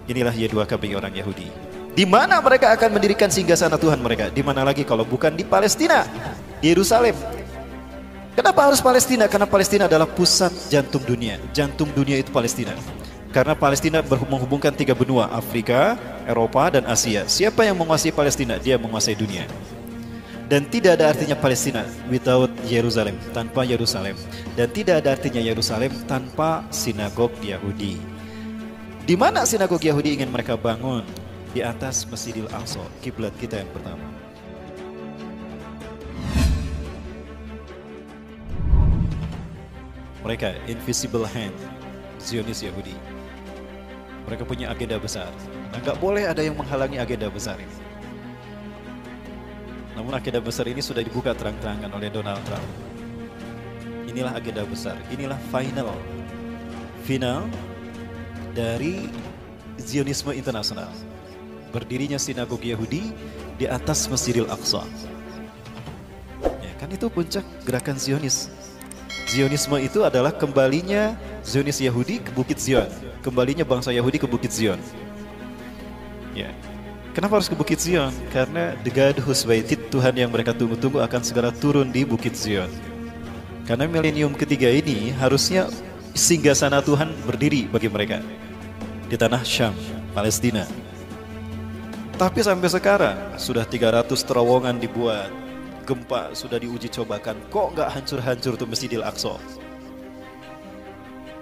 Inilah Y2K bagi orang Yahudi. Di mana mereka akan mendirikan singgasana Tuhan mereka? Di mana lagi kalau bukan di Palestina, di Yerusalem. Kenapa harus Palestina? Karena Palestina adalah pusat jantung dunia. Jantung dunia itu Palestina. Karena Palestina menghubungkan 3 benua, Afrika, Eropa, dan Asia. Siapa yang menguasai Palestina? Dia menguasai dunia. Dan tidak ada artinya Palestina without Yerusalem, tanpa Yerusalem. Dan tidak ada artinya Yerusalem tanpa sinagog Yahudi. Di mana sinagog Yahudi ingin mereka bangun? Di atas Masjidil Aqsa, kiblat kita yang pertama. Mereka invisible hand, Zionis Yahudi. Mereka punya agenda besar. Nah, nggak boleh ada yang menghalangi agenda besar ini. Namun agenda besar ini sudah dibuka terang-terangan oleh Donald Trump. Inilah agenda besar, inilah final dari Zionisme internasional. Berdirinya sinagog Yahudi di atas Masjidil Aqsa. Ya, kan itu puncak gerakan Zionis. Zionisme itu adalah kembalinya Zionis Yahudi ke Bukit Zion, kembalinya bangsa Yahudi ke Bukit Zion. Ya. Kenapa harus ke Bukit Zion? Karena the God who's waited, Tuhan yang mereka tunggu-tunggu akan segera turun di Bukit Zion. Karena milenium ketiga ini harusnya singgasana Tuhan berdiri bagi mereka di tanah Syam, Palestina. Tapi sampai sekarang sudah 300 terowongan dibuat, gempa sudah diuji cobakan, kok nggak hancur-hancur tuh Masjidil Aqsa?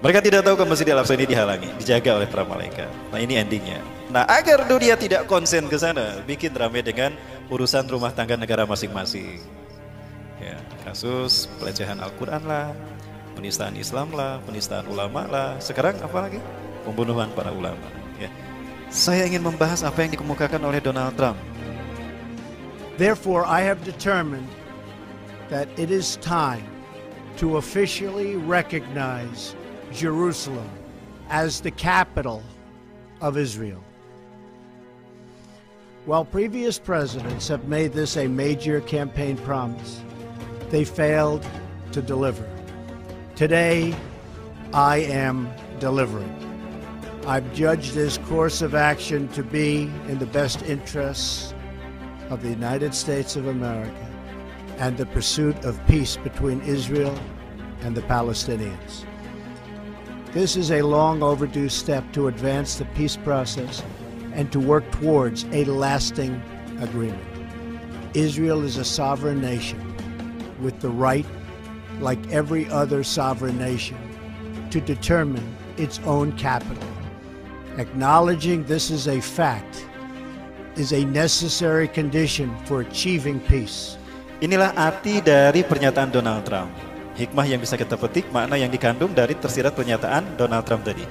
Mereka tidak tahu kalau Masjidil Aqsa ini dihalangi, dijaga oleh para malaikat. Nah, ini endingnya. Nah, agar dunia tidak konsen ke sana, bikin rame dengan urusan rumah tangga negara masing-masing. Ya, kasus pelecehan Al-Quran lah, penistaan Islam lah, penistaan ulama lah. Sekarang apa lagi? Pembunuhan para ulama. Ya. Saya ingin membahas apa yang dikemukakan oleh Donald Trump. Therefore, I have determined that it is time to officially recognize Jerusalem as the capital of Israel. While previous presidents have made this a major campaign promise, they failed to deliver. Today, I am delivering. I've judged this course of action to be in the best interests of the United States of America and the pursuit of peace between Israel and the Palestinians. This is a long overdue step to advance the peace process and to work towards a lasting agreement. Israel is a sovereign nation with the right, like every other sovereign nation, to determine its own capital. Acknowledging this is a fact is a necessary condition for achieving peace. Inilah arti dari pernyataan Donald Trump. Hikmah yang bisa kita petik, makna yang dikandung dari tersirat pernyataan Donald Trump tadi.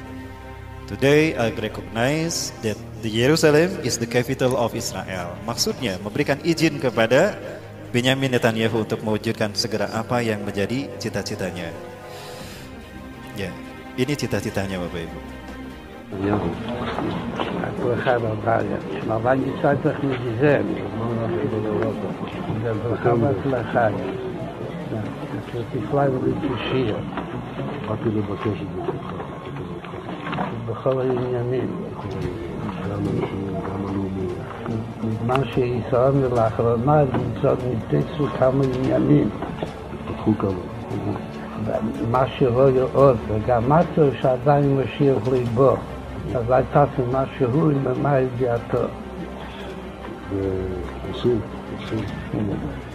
Today I recognize that the Jerusalem is the capital of Israel. Maksudnya memberikan izin kepada Benyamin Netanyahu untuk mewujudkan segera apa yang menjadi cita-citanya. Ya, ini cita-citanya Bapak Ibu. ברכה והברכה, אבל יצא צריך מזיזם, זה ברכה והצלחה, תפלאי ולתושיע. באתי לבקש את זה שלך, בכל העניינים. גם הלאומי. בזמן שישראל לאחרונה נתפסו כמה עניינים. פתחו כמה. מה שרואה עוד, וגם משהו שעדיין משאיר ליבו. אז הייתה משהו עם מה ידיעתו. ועושים.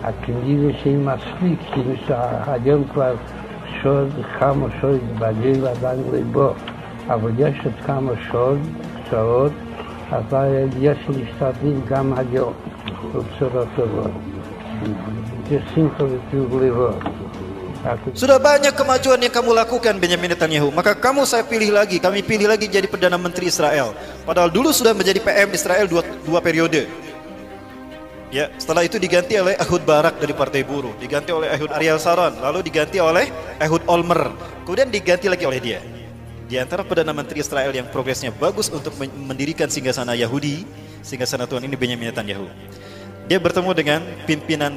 הכנראה שהיא מספיק, כאילו שהיום כבר כמה שעות בגיל עדיין ליבו, אבל יש עוד כמה שעות, אז יש להשתדל גם היום, בבשורות טובות. יש שמחה וטוב ליבו. Sudah banyak kemajuan yang kamu lakukan Benyamin Netanyahu, maka kami pilih lagi jadi Perdana Menteri Israel. Padahal dulu sudah menjadi PM Israel dua periode. Ya, setelah itu diganti oleh Ehud Barak dari Partai Buruh, diganti oleh Ehud Ariel Sharon, lalu diganti oleh Ehud Olmert, kemudian diganti lagi oleh dia. Di antara Perdana Menteri Israel yang progresnya bagus untuk mendirikan singgasana Yahudi, singgasana Tuhan ini Benyamin Netanyahu. Dia bertemu dengan pimpinan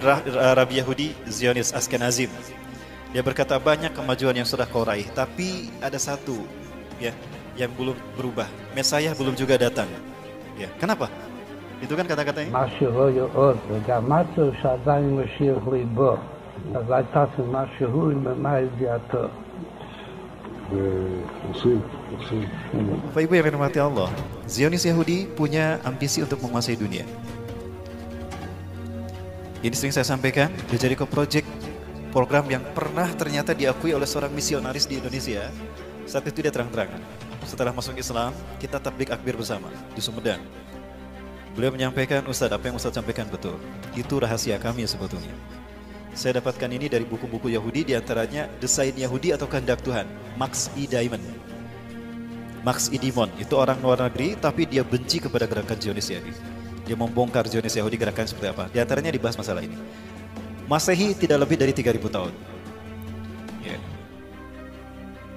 Rabi Yahudi Zionis Ashkenazim. Dia berkata banyak kemajuan yang sudah kau raih, tapi ada satu ya yang belum berubah. Mesias belum juga datang. Ya, kenapa? Itu kan kata-katanya. משהו לא יעוד, וגם משהו שעדיין משיח ליבו. אז הייתה משהו ממה ידיעתו. ועושים. Bapak Ibu yang dirahmati Allah, Zionis Yahudi punya ambisi untuk menguasai dunia. Ini sering saya sampaikan, The Jericho Project, program yang pernah ternyata diakui oleh seorang misionaris di Indonesia. Saat itu dia terang-terangan. Setelah masuk Islam, kita tablik akbir bersama di Sumedang. Beliau menyampaikan, Ustadz, apa yang Ustadz sampaikan betul. Itu rahasia kami sebetulnya. Saya dapatkan ini dari buku-buku Yahudi, diantaranya Desain Yahudi atau Kehendak Tuhan, Max E. Diamond. Max E. Diamond, itu orang luar negeri, tapi dia benci kepada gerakan Zionis Yahudi. Dia membongkar Zionis Yahudi gerakan seperti apa. Di antaranya dibahas masalah ini. Masehi tidak lebih dari 3.000 tahun.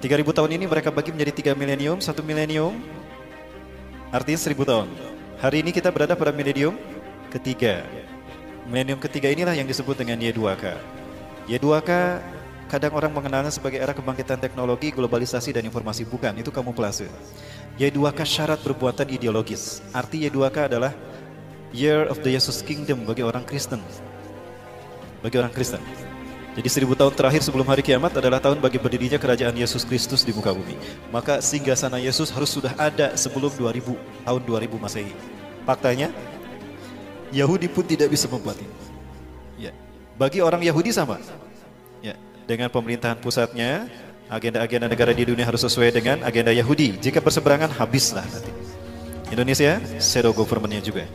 3.000 tahun ini mereka bagi menjadi 3 milenium, 1 milenium, artinya 1.000 tahun. Hari ini kita berada pada milenium ketiga. Milenium ketiga inilah yang disebut dengan Y2K. Y2K kadang orang mengenalnya sebagai era kebangkitan teknologi, globalisasi, dan informasi. Bukan, itu kamuflase. Y2K syarat perbuatan ideologis. Arti Y2K adalah Year of the Jesus Kingdom bagi orang Kristen. Bagi orang Kristen. Jadi 1.000 tahun terakhir sebelum hari kiamat adalah tahun bagi berdirinya kerajaan Yesus Kristus di muka bumi. Maka singgasana Yesus harus sudah ada sebelum tahun 2000 Masehi. Faktanya, Yahudi pun tidak bisa membuat ini. Ya. Bagi orang Yahudi sama. Ya. Dengan pemerintahan pusatnya, agenda-agenda negara di dunia harus sesuai dengan agenda Yahudi. Jika berseberangan, habislah nanti. Indonesia, shadow government-nya juga.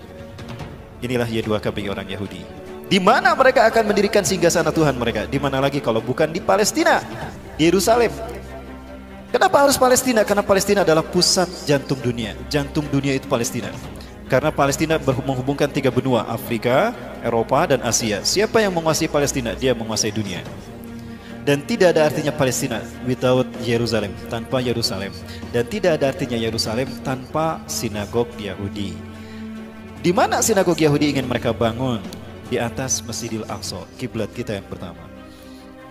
Inilah Y2K bagi orang Yahudi. Di mana mereka akan mendirikan singgasana Tuhan mereka? Di mana lagi kalau bukan di Palestina, di Yerusalem. Kenapa harus Palestina? Karena Palestina adalah pusat jantung dunia. Jantung dunia itu Palestina. Karena Palestina menghubungkan 3 benua, Afrika, Eropa, dan Asia. Siapa yang menguasai Palestina? Dia menguasai dunia. Dan tidak ada artinya Palestina without Yerusalem, tanpa Yerusalem. Dan tidak ada artinya Yerusalem tanpa sinagog Yahudi. Di mana sinagog Yahudi ingin mereka bangun? Di atas Masjidil Aqsa, kiblat kita yang pertama.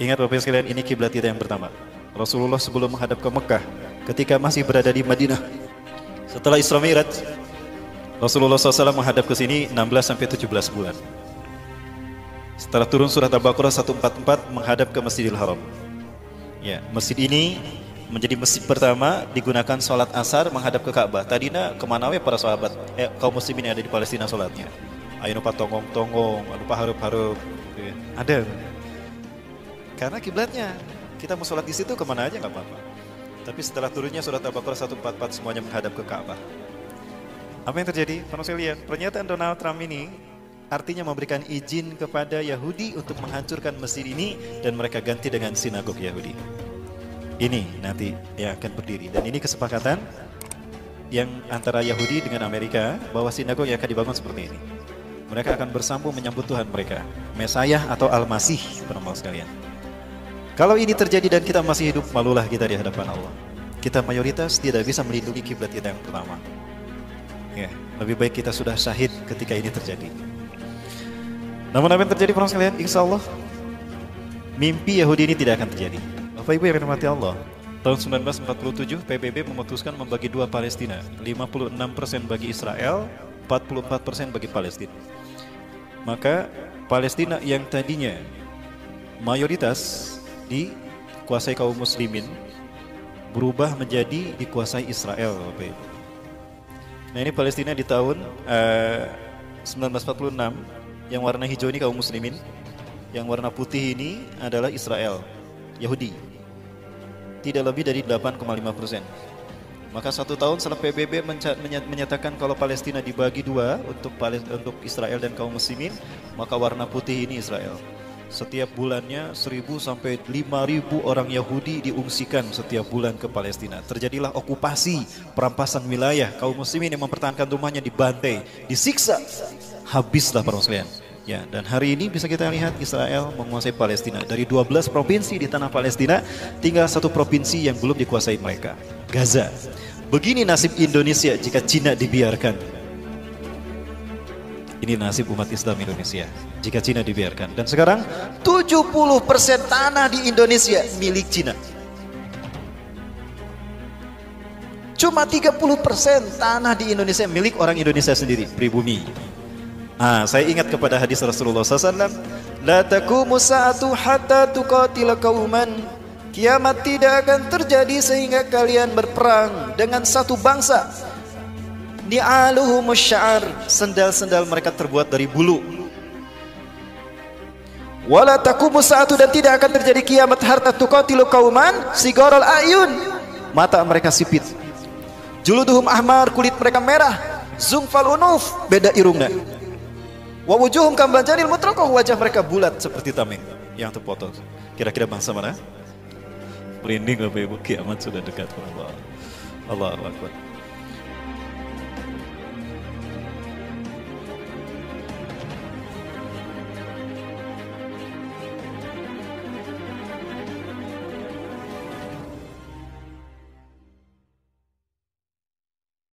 Ingat Bapak sekalian, ini kiblat kita yang pertama. Rasulullah sebelum menghadap ke Mekah, ketika masih berada di Madinah, setelah Isra Mi'raj, Rasulullah SAW menghadap ke sini 16-17 bulan. Setelah turun surat Al-Baqarah 144 menghadap ke Masjidil Haram. Ya, masjid ini menjadi masjid pertama digunakan sholat asar menghadap ke Ka'bah. Tadinya kemana we para sahabat, kaum muslimin yang ada di Palestina sholatnya? Ayo lupa tonggong-tonggong, lupa harup-harup, gitu ya. Ada. Karena kiblatnya, kita mau sholat di situ kemana aja nggak apa-apa. Tapi setelah turunnya surat Al-Baqarah 144 semuanya menghadap ke Ka'bah. Apa yang terjadi? Kalau saya lihat, pernyataan Donald Trump ini artinya memberikan izin kepada Yahudi untuk menghancurkan masjid ini dan mereka ganti dengan sinagog Yahudi. Ini nanti yang akan berdiri, dan ini kesepakatan yang antara Yahudi dengan Amerika bahwa sinagog yang akan dibangun seperti ini. Mereka akan bersambung menyambut Tuhan mereka, Mesias atau Al-Masih, teman-teman sekalian. Kalau ini terjadi dan kita masih hidup, malulah kita di hadapan Allah. Kita mayoritas tidak bisa melindungi kiblat kita yang pertama. Ya, lebih baik kita sudah syahid ketika ini terjadi. Namun apa yang terjadi, teman-teman sekalian? Insya Allah mimpi Yahudi ini tidak akan terjadi. Bapak Ibu yang dirahmati Allah, tahun 1947 PBB memutuskan membagi dua Palestina, 56% bagi Israel, 44% bagi Palestina. Maka Palestina yang tadinya mayoritas dikuasai kaum muslimin berubah menjadi dikuasai Israel. Nah, ini Palestina di tahun 1946, yang warna hijau ini kaum muslimin, yang warna putih ini adalah Israel, Yahudi. Tidak lebih dari 8,5%. Maka 1 tahun setelah PBB menyatakan kalau Palestina dibagi dua untuk Israel dan kaum muslimin, maka warna putih ini Israel. Setiap bulannya 1.000 sampai 5.000 orang Yahudi diungsikan setiap bulan ke Palestina. Terjadilah okupasi, perampasan wilayah. Kaum muslimin yang mempertahankan rumahnya dibantai, disiksa. Habislah para muslimin. Ya, dan hari ini bisa kita lihat Israel menguasai Palestina. Dari 12 provinsi di tanah Palestina, tinggal 1 provinsi yang belum dikuasai mereka, Gaza. Begini nasib Indonesia jika Cina dibiarkan. Ini nasib umat Islam Indonesia jika Cina dibiarkan. Dan sekarang 70% tanah di Indonesia milik Cina. Cuma 30% tanah di Indonesia milik orang Indonesia sendiri, pribumi. Saya ingat kepada hadis Rasulullah SAW, la taqumu sa'atu hatta tuqatila qauman. Kiamat tidak akan terjadi sehingga kalian berperang dengan satu bangsa. Ni'aluhum sya'ar, sendal-sendal mereka terbuat dari bulu. Wala taqumu sa'atu, dan tidak akan terjadi kiamat hatta tuqatilu qauman sigarul ayun, mata mereka sipit. Juluduhum ahmar, kulit mereka merah. Zungfal unuf, beda irungnya. Wa wujuhum kambanjanil mutraqah, wajah mereka bulat seperti tameng yang terpotong. Kira-kira bangsa mana? Merinding Bapak Ibu, kiamat sudah dekat. Allahu Akbar.